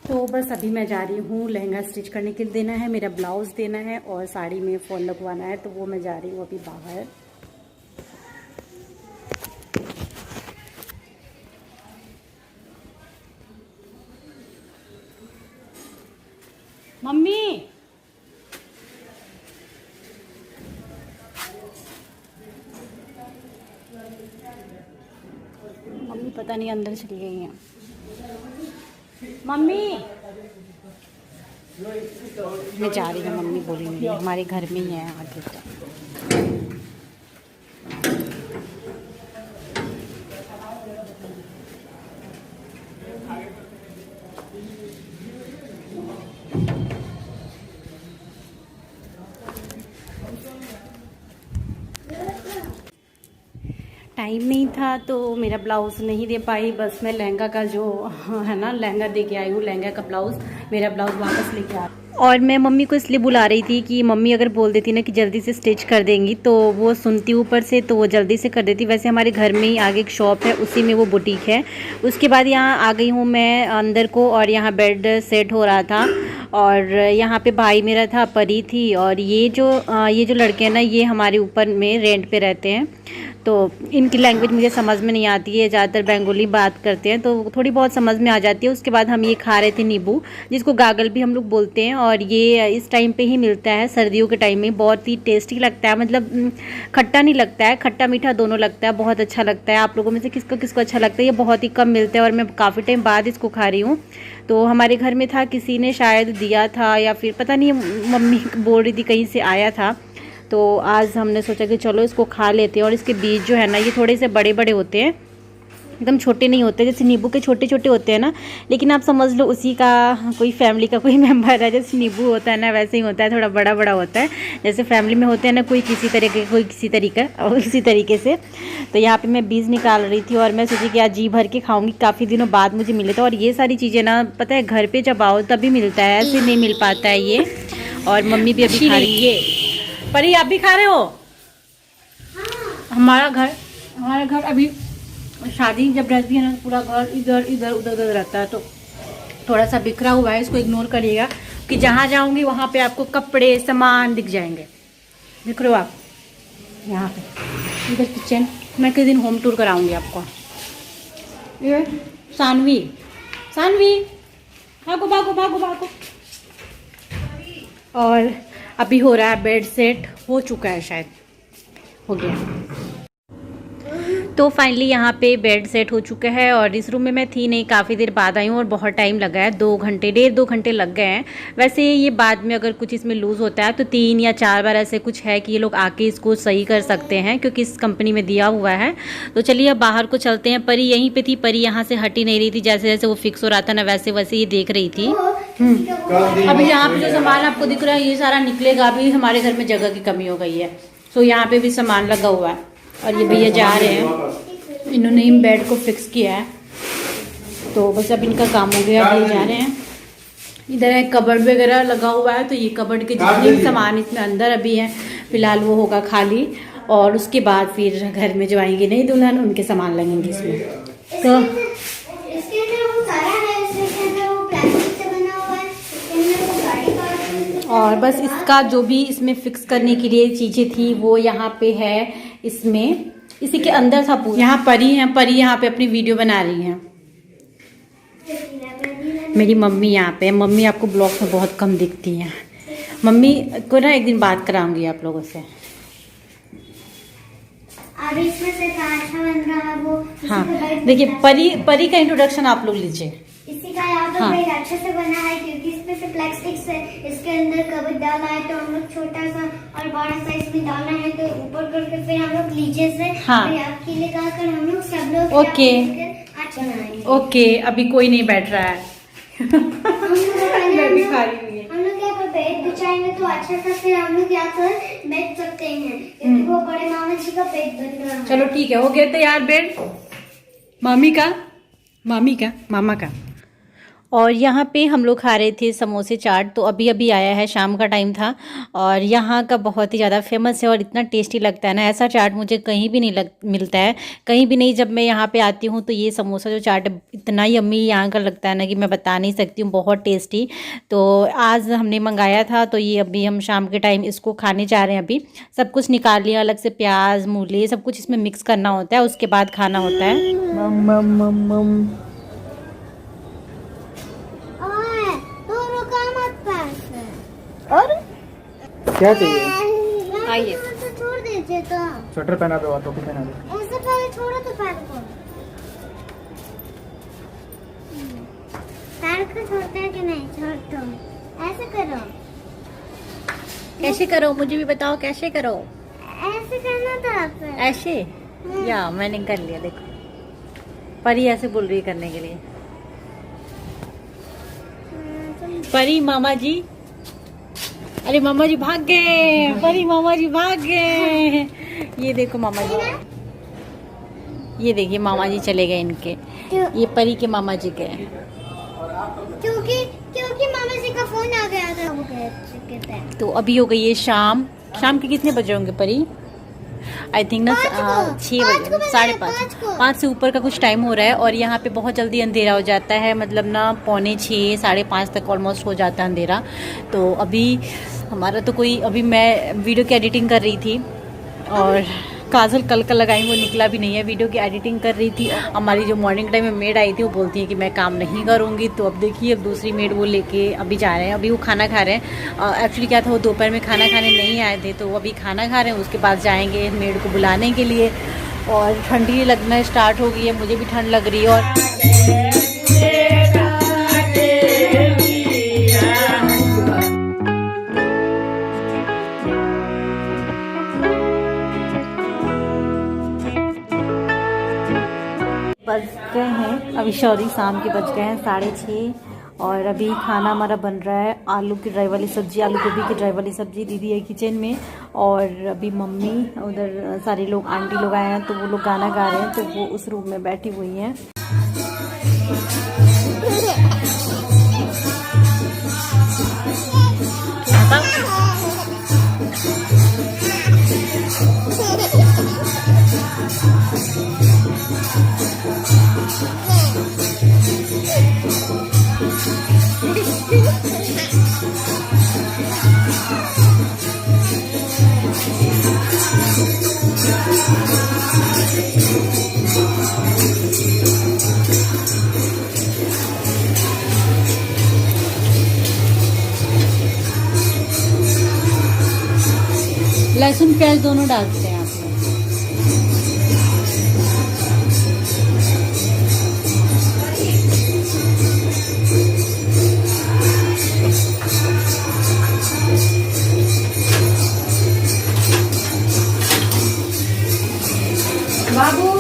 तो बस अभी मैं जा रही हूँ लहंगा स्टिच करने के लिए देना है, मेरा ब्लाउज़ देना है और साड़ी में फॉल लगवाना है, तो वो मैं जा रही हूँ अभी बाहर। मम्मी मम्मी पता नहीं अंदर चली गई हैं। मम्मी मैं जा रही हूँ, मम्मी बोली नहीं, हमारे घर में ही है आगे तो। टाइम नहीं था तो मेरा ब्लाउज़ नहीं दे पाई, बस मैं लहंगा का जो है ना लहंगा दे के आई हूँ, लहंगा का ब्लाउज़, मेरा ब्लाउज़ वापस लेके आ। और मैं मम्मी को इसलिए बुला रही थी कि मम्मी अगर बोल देती ना कि जल्दी से स्टिच कर देंगी तो वो सुनती ऊपर से, तो वो जल्दी से कर देती। वैसे हमारे घर में ही आगे एक शॉप है, उसी में वो बुटीक है। उसके बाद यहाँ आ गई हूँ मैं अंदर को, और यहाँ बेड सेट हो रहा था और यहाँ पे भाई मेरा था, परी थी, और ये जो लड़के हैं ना ये हमारे ऊपर में रेंट पे रहते हैं। तो इनकी लैंग्वेज मुझे समझ में नहीं आती है, ज़्यादातर बंगाली बात करते हैं तो थोड़ी बहुत समझ में आ जाती है। उसके बाद हम ये खा रहे थे नींबू, जिसको गागल भी हम लोग बोलते हैं, और ये इस टाइम पे ही मिलता है, सर्दियों के टाइम में। बहुत ही टेस्टी लगता है, मतलब खट्टा नहीं लगता है, खट्टा मीठा दोनों लगता है, बहुत अच्छा लगता है। आप लोगों में से किसको किसको अच्छा लगता है? ये बहुत ही कम मिलता है और मैं काफ़ी टाइम बाद इसको खा रही हूँ। तो हमारे घर में था, किसी ने शायद दिया था या फिर पता नहीं, मम्मी बोल रही थी कहीं से आया था, तो आज हमने सोचा कि चलो इसको खा लेते हैं। और इसके बीज जो है ना ये थोड़े से बड़े बड़े होते हैं, एकदम छोटे नहीं होते, जैसे नींबू के छोटे छोटे होते हैं ना, लेकिन आप समझ लो उसी का कोई फैमिली का कोई मेंबर है। जैसे नींबू होता है ना वैसे ही होता है, थोड़ा बड़ा बड़ा होता है, जैसे फैमिली में होते हैं ना, कोई किसी तरीके कोई किसी तरीका और इसी तरीके से। तो यहाँ पे मैं बीज निकाल रही थी और मैं सोची कि आज जी भर के खाऊंगी, काफ़ी दिनों बाद मुझे मिले था। और ये सारी चीज़ें ना पता है घर पर जब आओ तभी मिलता है, ऐसे नहीं मिल पाता है ये। और मम्मी भी अभी खा रही है। परी आप भी खा रहे हो? हमारा घर अभी शादी जब रहती है ना पूरा घर इधर इधर उधर उधर रहता है, तो थोड़ा सा बिखरा हुआ है, इसको इग्नोर करिएगा कि जहाँ जाऊंगी वहाँ पे आपको कपड़े सामान दिख जाएंगे। देख रहे हो आप यहाँ पे, इधर किचन। मैं किस दिन होम टूर कराऊंगी आपको। ये सानवी भागो भागो भागो भागो। और अभी हो रहा है बेड सेट, हो चुका है शायद, हो गया। तो फाइनली यहाँ पे बेड सेट हो चुका है और इस रूम में मैं थी नहीं, काफ़ी देर बाद आई हूँ और बहुत टाइम लगा है, 1.5 घंटे लग गए हैं। वैसे ये बाद में अगर कुछ इसमें लूज़ होता है तो 3 या 4 बार ऐसे कुछ है कि ये लोग आके इसको सही कर सकते हैं, क्योंकि इस कंपनी में दिया हुआ है। तो चलिए अब बाहर को चलते हैं। परी यहीं पर थी, परी यहाँ से हट ही नहीं रही थी, जैसे जैसे वो फिक्स हो रहा था ना वैसे वैसे ये देख रही थी। अभी यहाँ पे जो सामान आपको दिख रहा है ये सारा निकलेगा, अभी हमारे घर में जगह की कमी हो गई है, तो यहाँ पे भी सामान लगा हुआ है। और ये भैया जा रहे हैं, इन्होंने इन बेड को फिक्स किया है, तो बस अब इनका काम हो गया, अब ये जा रहे हैं। इधर एक कबर्ड वगैरह लगा हुआ है, तो ये कबर्ड के जितने भी सामान इसमें अंदर अभी हैं फिलहाल वो होगा खाली, और उसके बाद फिर घर में जो आएंगे नई दुल्हन उनके सामान लगेंगे इसमें। तो और बस इसका जो भी इसमें फिक्स करने के लिए चीज़ें थी वो यहाँ पे है, इसमें इसी के अंदर था पूरा। यहाँ परी है, परी यहाँ पे अपनी वीडियो बना रही है। मेरी मम्मी यहाँ पे, मम्मी आपको ब्लॉग में बहुत कम दिखती हैं। मम्मी को ना एक दिन बात कराऊंगी आप लोगों से। अब इसमें से अच्छा बन रहा है वो। हाँ देखिए, परी का इंट्रोडक्शन आप लोग लीजिए। इसी का यहाँ पर बेड अच्छे से बना है, क्योंकि इसमें से प्लास्टिक से इसके अंदर कवर डाला है, तो हम लोग छोटा सा और बड़ा सा इसमें डालना है, तो ऊपर करके फिर हम लोग नीचे से आपके लिए कर हम लोग सब लोग ओके अच्छा बनाएंगे। ओके अभी कोई नहीं बैठ रहा है। हम लोग यहाँ पर बेड बिछाएंगे तो अच्छा सा फिर हम लोग यहाँ पर बैठ सकते हैं, क्योंकि वो बड़े मामा जी का बेड बन रहा है। चलो ठीक है, हो गया तैयार बेड मामी का मामा का। और यहाँ पे हम लोग खा रहे थे समोसे चाट। तो अभी अभी आया है, शाम का टाइम था और यहाँ का बहुत ही ज़्यादा फेमस है और इतना टेस्टी लगता है ना, ऐसा चाट मुझे कहीं भी नहीं मिलता है, कहीं भी नहीं। जब मैं यहाँ पे आती हूँ तो ये समोसा जो चाट इतना यम्मी यहाँ का लगता है ना कि मैं बता नहीं सकती हूँ, बहुत टेस्टी। तो आज हमने मंगाया था, तो ये अभी हम शाम के टाइम इसको खाने जा रहे हैं। अभी सब कुछ निकाल लिया, अलग से प्याज मूली सब कुछ इसमें मिक्स करना होता है, उसके बाद खाना होता है। और क्या चाहिए? आइए, तो छोड़ दीजिए तो। स्वेटर पहना दो, टोपी पहना दो। ऐसे पहले छोड़ो तो पैर को। पैर को छोड़ते हैं कि नहीं? छोड़ दो। ऐसे करो। कैसे करो मुझे भी बताओ, कैसे करो? ऐसे करना था आपको। ऐसे या मैंने कर लिया, देखो परी ऐसे बोल रही है करने के लिए। परी मामा जी, अरे मामा जी भाग गए, परी मामा जी भाग गए। ये देखो मामा जी, ये देखिए मामा जी चले गए इनके, ये परी के मामा जी गए। क्योंकि क्योंकि मामा जी का फोन आ गया था, वो गए चुके थे। तो अभी हो गई है शाम। शाम के कितने बजे होंगे परी? आई थिंक ना 6 बजे, 5:30, 5 से ऊपर का कुछ टाइम हो रहा है। और यहाँ पे बहुत जल्दी अंधेरा हो जाता है, मतलब ना 5:45, 5:30 तक ऑलमोस्ट हो जाता है अंधेरा। तो अभी हमारा तो कोई, अभी मैं वीडियो की एडिटिंग कर रही थी और काजल कल का लगाई, वो निकला भी नहीं है। वीडियो की एडिटिंग कर रही थी। हमारी जो मॉर्निंग टाइम में मेड आई थी वो बोलती है कि मैं काम नहीं करूँगी। तो अब देखिए, अब दूसरी मेड वो लेके अभी जा रहे हैं, अभी वो खाना खा रहे हैं। एक्चुअली क्या था, वो दोपहर में खाना खाने नहीं आए थे, तो वो अभी खाना खा रहे हैं, उसके बाद जाएंगे मेड को बुलाने के लिए। और ठंडी लगना स्टार्ट हो गई है, मुझे भी ठंड लग रही है। और बज गए हैं अभी, सॉरी शाम के बज गए हैं 6:30। और अभी खाना हमारा बन रहा है, आलू की ड्राई वाली सब्जी, आलू गोभी की ड्राई वाली सब्जी। दीदी है किचन में और अभी मम्मी उधर, सारे लोग आंटी लोग आए हैं, तो वो लोग गाना गा रहे हैं, तो वो उस रूम में बैठी हुई हैं। लहसुन प्याज दोनों डालते हैं आप लोग। बाबू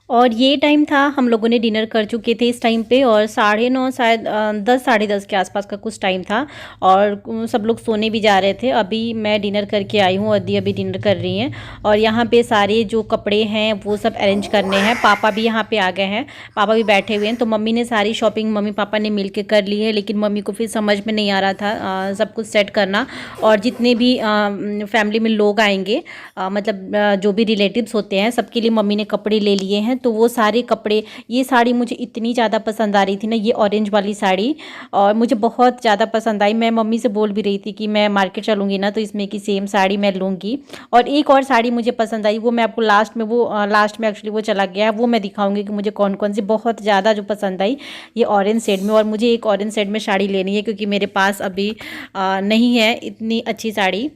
और ये टाइम था, हम लोगों ने डिनर कर चुके थे इस टाइम पे। और 9:30 शायद 10, 10:30 के आसपास का कुछ टाइम था और सब लोग सोने भी जा रहे थे। अभी मैं डिनर करके आई हूँ, अदी अभी डिनर कर रही हैं। और यहाँ पे सारे जो कपड़े हैं वो सब अरेंज करने हैं। पापा भी यहाँ पे आ गए हैं, पापा भी बैठे हुए हैं। तो मम्मी ने सारी शॉपिंग मम्मी पापा ने मिल के कर ली है, लेकिन मम्मी को फिर समझ में नहीं आ रहा था सब कुछ सेट करना। और जितने भी फैमिली में लोग आएंगे, मतलब जो भी रिलेटिव्स होते हैं, सबके लिए मम्मी ने कपड़े ले लिए हैं। तो वो सारे कपड़े, ये साड़ी मुझे इतनी ज़्यादा पसंद आ रही थी ना, ये ऑरेंज वाली साड़ी, और मुझे बहुत ज़्यादा पसंद आई। मैं मम्मी से बोल भी रही थी कि मैं मार्केट चलूँगी ना तो इसमें की सेम साड़ी मैं लूँगी। और एक और साड़ी मुझे पसंद आई, वो मैं आपको लास्ट में लास्ट में वो चला गया, वो मैं दिखाऊंगी कि मुझे कौन कौन सी बहुत ज़्यादा जो पसंद आई, ये ऑरेंज शेड में। और मुझे एक ऑरेंज शेड में साड़ी लेनी है क्योंकि मेरे पास अभी नहीं है इतनी अच्छी साड़ी।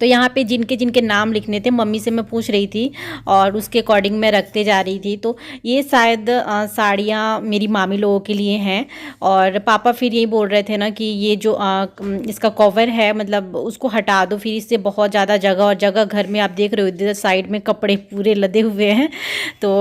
तो यहाँ पे जिनके जिनके नाम लिखने थे मम्मी से मैं पूछ रही थी और उसके अकॉर्डिंग मैं रखते जा रही थी। तो ये शायद साड़ियाँ मेरी मामी लोगों के लिए हैं। और पापा फिर यही बोल रहे थे ना कि ये जो इसका कवर है मतलब उसको हटा दो, फिर इससे बहुत ज़्यादा जगह और जगह घर में आप देख रहे हो इधर साइड में कपड़े पूरे लदे हुए हैं। तो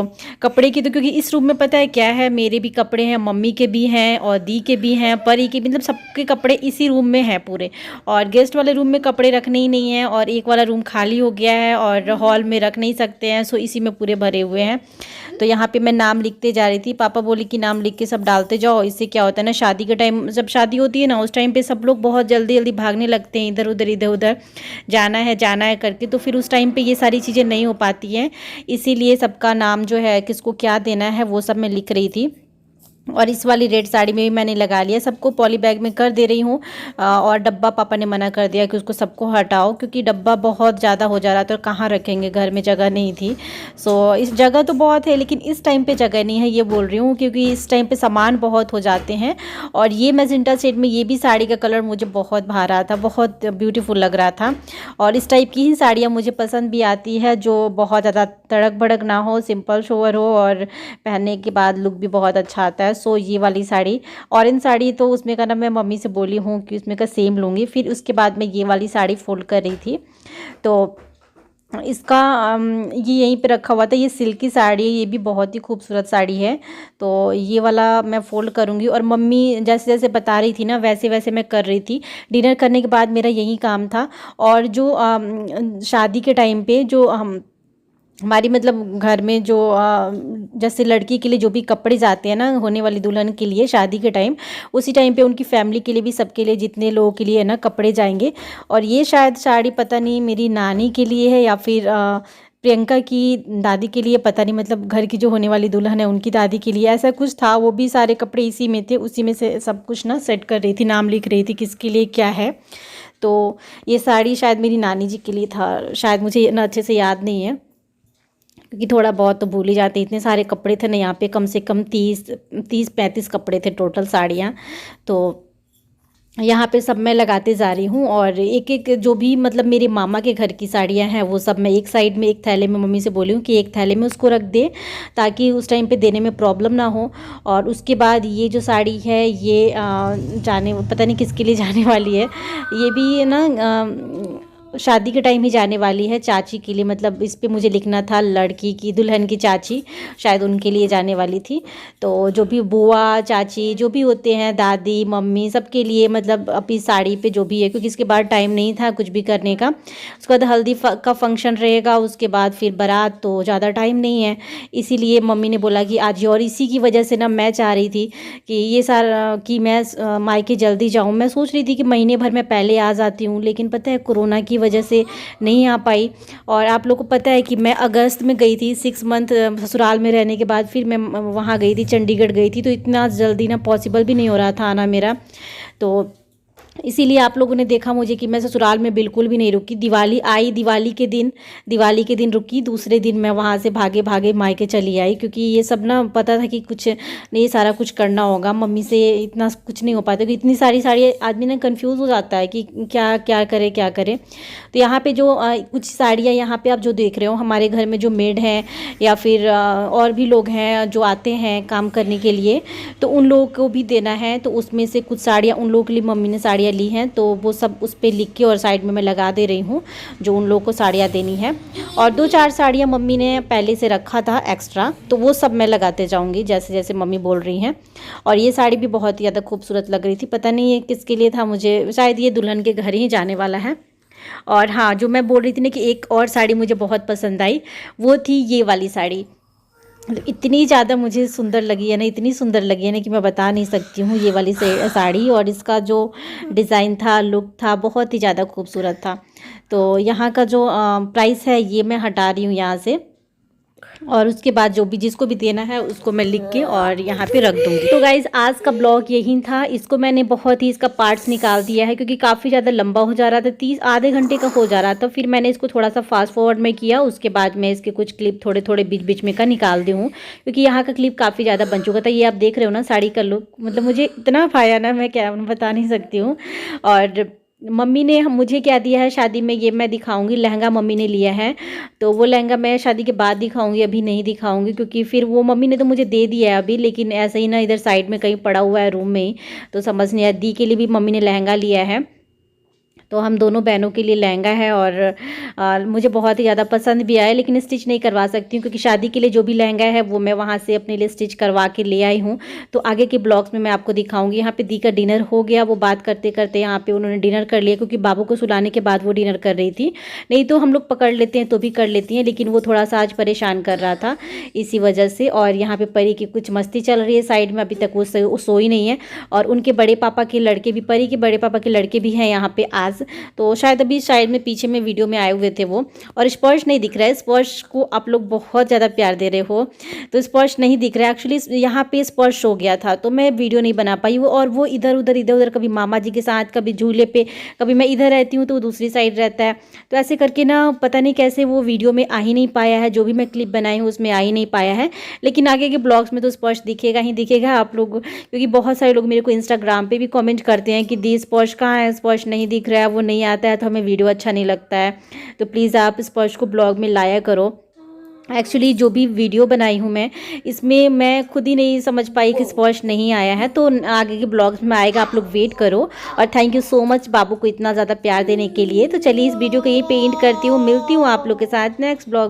कपड़े की तो क्योंकि इस रूम में पता है क्या है, मेरे भी कपड़े हैं, मम्मी के भी हैं और दी के भी हैं, परी के, मतलब सबके कपड़े इसी रूम में हैं पूरे। और गेस्ट वाले रूम में कपड़े रखने ही नहीं है और एक वाला रूम खाली हो गया है और हॉल में रख नहीं सकते हैं, सो इसी में पूरे भरे हुए हैं। तो यहाँ पे मैं नाम लिखते जा रही थी। पापा बोले कि नाम लिख के सब डालते जाओ, इससे क्या होता है ना शादी के टाइम, जब शादी होती है ना उस टाइम पे सब लोग बहुत जल्दी जल्दी भागने लगते हैं इधर उधर जाना है करके, तो फिर उस टाइम पे ये सारी चीज़ें नहीं हो पाती हैं। इसीलिए सबका नाम जो है किसको क्या देना है वो सब मैं लिख रही थी। और इस वाली रेड साड़ी में भी मैंने लगा लिया, सबको पॉली बैग में कर दे रही हूँ। और डब्बा पापा ने मना कर दिया कि उसको सबको हटाओ क्योंकि डब्बा बहुत ज़्यादा हो जा रहा था और कहाँ रखेंगे, घर में जगह नहीं थी। सो इस जगह तो बहुत है लेकिन इस टाइम पे जगह नहीं है, ये बोल रही हूँ, क्योंकि इस टाइम पे सामान बहुत हो जाते हैं। और ये मैजेंटा शेड में ये भी साड़ी का कलर मुझे बहुत भा रहा था, बहुत ब्यूटीफुल लग रहा था। और इस टाइप की ही साड़ियाँ मुझे पसंद भी आती है जो बहुत ज़्यादा तड़क भड़क ना हो, सिंपल सोवर हो और पहनने के बाद लुक भी बहुत अच्छा आता है। सो ये वाली साड़ी, ऑरेंज साड़ी, तो उसमें का ना मैं मम्मी से बोली हूँ कि उसमें का सेम लूँगी। फिर उसके बाद मैं ये वाली साड़ी फोल्ड कर रही थी तो इसका ये यहीं पे रखा हुआ था। ये सिल्की साड़ी है, ये भी बहुत ही खूबसूरत साड़ी है। तो ये वाला मैं फ़ोल्ड करूँगी और मम्मी जैसे जैसे बता रही थी ना वैसे वैसे मैं कर रही थी। डिनर करने के बाद मेरा यही काम था। और जो शादी के टाइम पे जो हमारी मतलब घर में जो जैसे लड़की के लिए जो भी कपड़े जाते हैं ना होने वाली दुल्हन के लिए शादी के टाइम, उसी टाइम पे उनकी फैमिली के लिए भी, सबके लिए, जितने लोगों के लिए है ना कपड़े जाएंगे। और ये शायद साड़ी पता नहीं मेरी नानी के लिए है या फिर प्रियंका की दादी के लिए, पता नहीं, मतलब घर की जो होने वाली दुल्हन है उनकी दादी के लिए, ऐसा कुछ था। वो भी सारे कपड़े इसी में थे, उसी में से सब कुछ ना सेट कर रही थी, नाम लिख रही थी किसके लिए क्या है। तो ये साड़ी शायद मेरी नानी जी के लिए था, शायद मुझे ना अच्छे से याद नहीं है क्योंकि थोड़ा बहुत तो भूल ही जाते, इतने सारे कपड़े थे ना यहाँ पे, कम से कम 30-35 कपड़े थे टोटल साड़ियाँ। तो यहाँ पे सब मैं लगाते जा रही हूँ और एक एक जो भी मतलब मेरे मामा के घर की साड़ियाँ हैं वो सब मैं एक साइड में एक थैले में मम्मी से बोली हूँ कि एक थैले में उसको रख दे ताकि उस टाइम पे देने में प्रॉब्लम ना हो। और उसके बाद ये जो साड़ी है ये जाने, पता नहीं किसके लिए जाने वाली है, ये भी ना शादी के टाइम ही जाने वाली है, चाची के लिए, मतलब इस पे मुझे लिखना था लड़की की, दुल्हन की चाची, शायद उनके लिए जाने वाली थी। तो जो भी बुआ चाची जो भी होते हैं, दादी मम्मी, सबके लिए मतलब अपनी साड़ी पे जो भी है, क्योंकि इसके बाद टाइम नहीं था कुछ भी करने का। उसके बाद हल्दी का फंक्शन रहेगा, उसके बाद फिर बारात, तो ज़्यादा टाइम नहीं है। इसीलिए मम्मी ने बोला कि आज, और इसी की वजह से ना मैं चाह रही थी कि ये सारा कि मैं मायके जल्दी जाऊँ। मैं सोच रही थी कि महीने भर मैं पहले आ जाती हूँ, लेकिन पता है कोरोना की वजह से नहीं आ पाई। और आप लोगों को पता है कि मैं अगस्त में गई थी, 6 मंथ ससुराल में रहने के बाद फिर मैं वहाँ गई थी, चंडीगढ़ गई थी, तो इतना जल्दी ना पॉसिबल भी नहीं हो रहा था आना मेरा। तो इसीलिए आप लोगों ने देखा मुझे कि मैं ससुराल में बिल्कुल भी नहीं रुकी। दिवाली आई, दिवाली के दिन रुकी, दूसरे दिन मैं वहाँ से भागे भागे मायके चली आई, क्योंकि ये सब ना पता था कि कुछ नहीं, सारा कुछ करना होगा, मम्मी से इतना कुछ नहीं हो पाता क्योंकि इतनी सारी साड़ी आदमी ना कंफ्यूज हो जाता है कि क्या क्या करे। तो यहाँ पे जो कुछ साड़ियाँ यहाँ पे आप जो देख रहे हो, हमारे घर में जो मेड हैं या फिर और भी लोग हैं जो आते हैं काम करने के लिए, तो उन लोगों को भी देना है। तो उसमें से कुछ साड़ियाँ उन लोगों के लिए मम्मी ने साड़ियाँ ली हैं, तो वो सब उस पर लिख के और साइड में मैं लगा दे रही हूँ जो उन लोगों को साड़ियाँ देनी है। और 2-4 साड़ियाँ मम्मी ने पहले से रखा था एक्स्ट्रा, तो वो सब मैं लगाते जाऊँगी जैसे जैसे मम्मी बोल रही हैं। और ये साड़ी भी बहुत ही ज़्यादा खूबसूरत लग रही थी, पता नहीं ये किसके लिए था, मुझे शायद ये दुल्हन के घर ही जाने वाला है। और हाँ, जो मैं बोल रही थी ना कि एक और साड़ी मुझे बहुत पसंद आई, वो थी ये वाली साड़ी। इतनी ज़्यादा मुझे सुंदर लगी है ना, इतनी सुंदर लगी है ना कि मैं बता नहीं सकती हूँ ये वाली साड़ी। और इसका जो डिज़ाइन था, लुक था, बहुत ही ज़्यादा खूबसूरत था। तो यहाँ का जो प्राइस है ये मैं हटा रही हूँ यहाँ से, और उसके बाद जो भी जिसको भी देना है उसको मैं लिख के और यहाँ पे रख दूँगी। तो गाइज़ आज का ब्लॉग यही था, इसको मैंने बहुत ही इसका पार्ट्स निकाल दिया है क्योंकि काफ़ी ज़्यादा लंबा हो जा रहा था, 30 आधे घंटे का हो जा रहा था। फिर मैंने इसको थोड़ा सा फास्ट फॉरवर्ड में किया, उसके बाद मैं इसके कुछ क्लिप थोड़े थोड़े बीच बीच में का निकाल दी हूँ क्योंकि यहाँ का क्लिप काफ़ी ज़्यादा बन चुका था। ये आप देख रहे हो ना साड़ी का लुक, मतलब मुझे इतना भाया ना, मैं क्या बता नहीं सकती हूँ। और मम्मी ने मुझे क्या दिया है शादी में ये मैं दिखाऊंगी। लहंगा मम्मी ने लिया है, तो वो लहंगा मैं शादी के बाद दिखाऊंगी, अभी नहीं दिखाऊंगी, क्योंकि फिर वो मम्मी ने तो मुझे दे दिया है अभी, लेकिन ऐसे ही ना इधर साइड में कहीं पड़ा हुआ है रूम में ही, तो समझ नहीं आया। दी के लिए भी मम्मी ने लहंगा लिया है, तो हम दोनों बहनों के लिए लहंगा है। और मुझे बहुत ही ज़्यादा पसंद भी आया, लेकिन स्टिच नहीं करवा सकती हूँ क्योंकि शादी के लिए जो भी लहंगा है वो मैं वहाँ से अपने लिए स्टिच करवा के ले आई हूँ। तो आगे के ब्लॉग्स में मैं आपको दिखाऊंगी। यहाँ पे दी का डिनर हो गया, वो बात करते करते यहाँ पे उन्होंने डिनर कर लिया, क्योंकि बाबू को सुलाने के बाद वो डिनर कर रही थी। नहीं तो हम लोग पकड़ लेते हैं तो भी कर लेती हैं, लेकिन वो थोड़ा सा आज परेशान कर रहा था इसी वजह से। और यहाँ पे परी की कुछ मस्ती चल रही है साइड में, अभी तक वो सोई नहीं है। और उनके बड़े पापा के लड़के भी, परी के बड़े पापा के लड़के भी हैं यहाँ पे आज, तो शायद अभी साइड में पीछे में वीडियो में आए हुए थे वो। और स्पर्श नहीं दिख रहा है, स्पर्श को आप लोग बहुत ज़्यादा प्यार दे रहे हो, तो स्पर्श नहीं दिख रहा है। एक्चुअली यहाँ पे स्पर्श हो गया था तो मैं वीडियो नहीं बना पाई। वो और वो इधर उधर कभी मामा जी के साथ, कभी झूले पे, कभी मैं इधर रहती हूँ तो वो दूसरी साइड रहता है, तो ऐसे करके ना पता नहीं कैसे वो वीडियो में आ ही नहीं पाया है। जो भी मैं क्लिप बनाई हूँ उसमें आ ही नहीं पाया है, लेकिन आगे के ब्लॉग्स में तो स्पर्श दिखेगा ही दिखेगा आप लोग, क्योंकि बहुत सारे लोग मेरे को इंस्टाग्राम पे भी कमेंट करते हैं कि दी स्पर्श कहाँ है, स्पर्श नहीं दिख रहा है, वो नहीं आता है, तो हमें वीडियो अच्छा नहीं लगता है। तो प्लीज़ आप स्पर्श को ब्लॉग में लाया करो। एक्चुअली जो भी वीडियो बनाई हूँ मैं, इसमें मैं खुद ही नहीं समझ पाई कि स्पर्श नहीं आया है, तो आगे के ब्लॉग्स में आएगा, आप लोग वेट करो। और थैंक यू सो मच बाबू को इतना ज़्यादा प्यार देने के लिए। तो चलिए इस वीडियो को यही पे एंड करती हूँ, मिलती हूँ आप लोग के साथ नेक्स्ट ब्लॉग में।